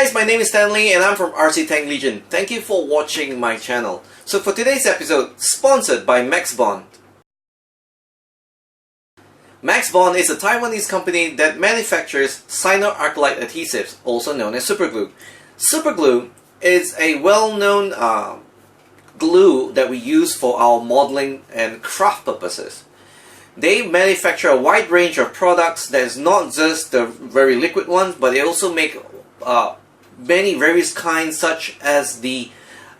guys, my name is Stanley and I'm from RC Tank Legion. Thank you for watching my channel. So for today's episode, sponsored by MxBon. MxBon is a Taiwanese company that manufactures cyanoacrylate adhesives, also known as SuperGlue. SuperGlue is a well-known glue that we use for our modeling and craft purposes. They manufacture a wide range of products that is not just the very liquid ones, but they also make many various kinds, such as the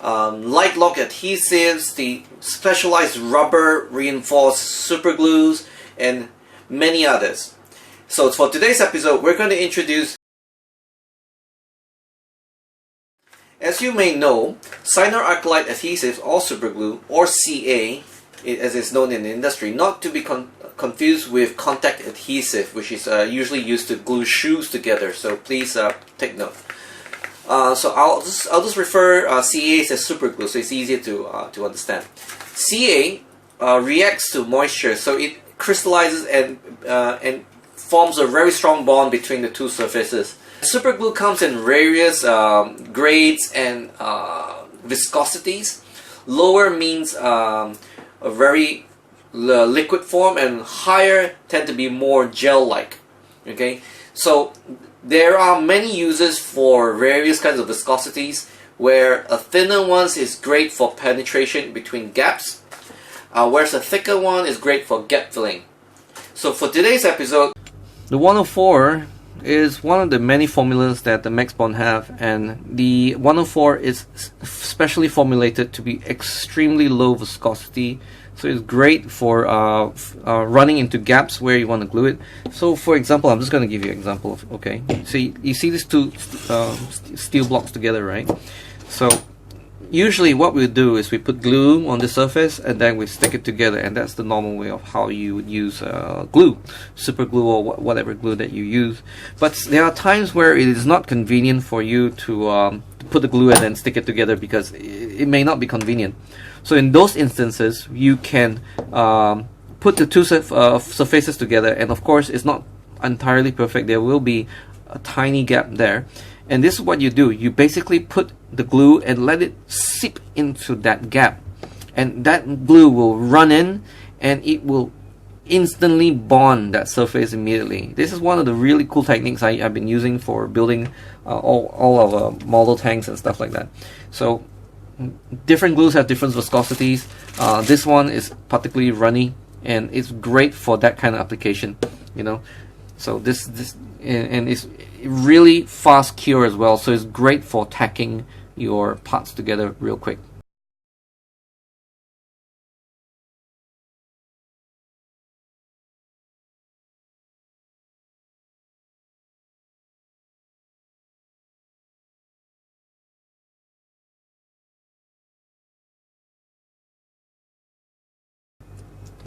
light lock adhesives, the specialized rubber reinforced super glues, and many others. So for today's episode, we're going to introduce, as you may know, cyanoacrylate adhesives, or superglue, or CA, as it's known in the industry, not to be confused with contact adhesive, which is usually used to glue shoes together. So please take note. So I'll just refer CA as superglue, so it's easier to understand. CA reacts to moisture, so it crystallizes and forms a very strong bond between the two surfaces. Superglue comes in various grades and viscosities. Lower means a very liquid form, and higher tend to be more gel-like. Okay, so there are many uses for various kinds of viscosities, where a thinner one is great for penetration between gaps, whereas a thicker one is great for gap filling. So for today's episode, the 104 is one of the many formulas that the MxBon have, and the 104 is specially formulated to be extremely low viscosity, so it's great for running into gaps where you want to glue it. So for example, I'm just going to give you an example of, okay, so you see these two steel blocks together, right? So usually what we do is we put glue on the surface and then we stick it together, and that's the normal way of how you would use glue, super glue, or whatever glue that you use. But there are times where it is not convenient for you to put the glue and then stick it together, because it may not be convenient. So in those instances, you can put the two surfaces together, and of course it's not entirely perfect. There will be a tiny gap there. And this is what you do. You basically put the glue and let it seep into that gap, and that glue will run in and it will instantly bond that surface immediately. This is one of the really cool techniques I've been using for building all of our model tanks and stuff like that. So different glues have different viscosities. This one is particularly runny, and it's great for that kind of application, you know. So this and it's really fast cure as well, so it's great for tacking your parts together real quick.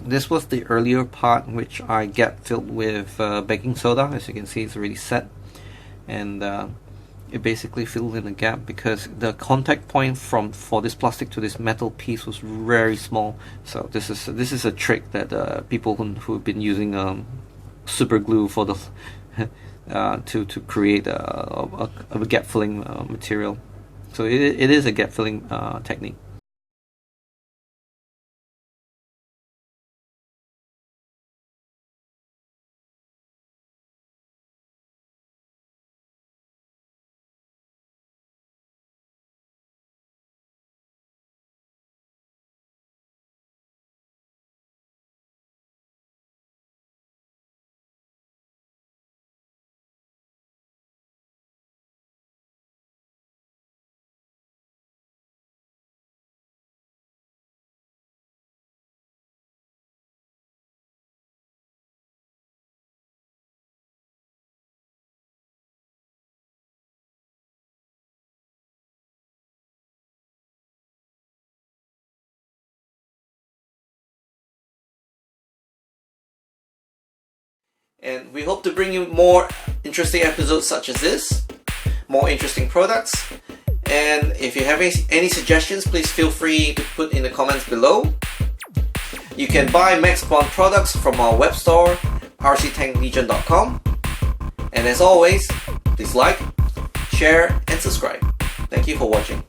This was the earlier part, which I gap filled with baking soda. As you can see, it's already set, and it basically filled in the gap because the contact point for this plastic to this metal piece was very small. So this is a trick that people who've been using super glue for the to create a gap filling material. So it is a gap filling technique. And we hope to bring you more interesting episodes such as this, more interesting products. And if you have any suggestions, please feel free to put in the comments below. You can buy MxBon products from our web store, rctanklegion.com. And as always, please like, share, and and subscribe. Thank you for watching.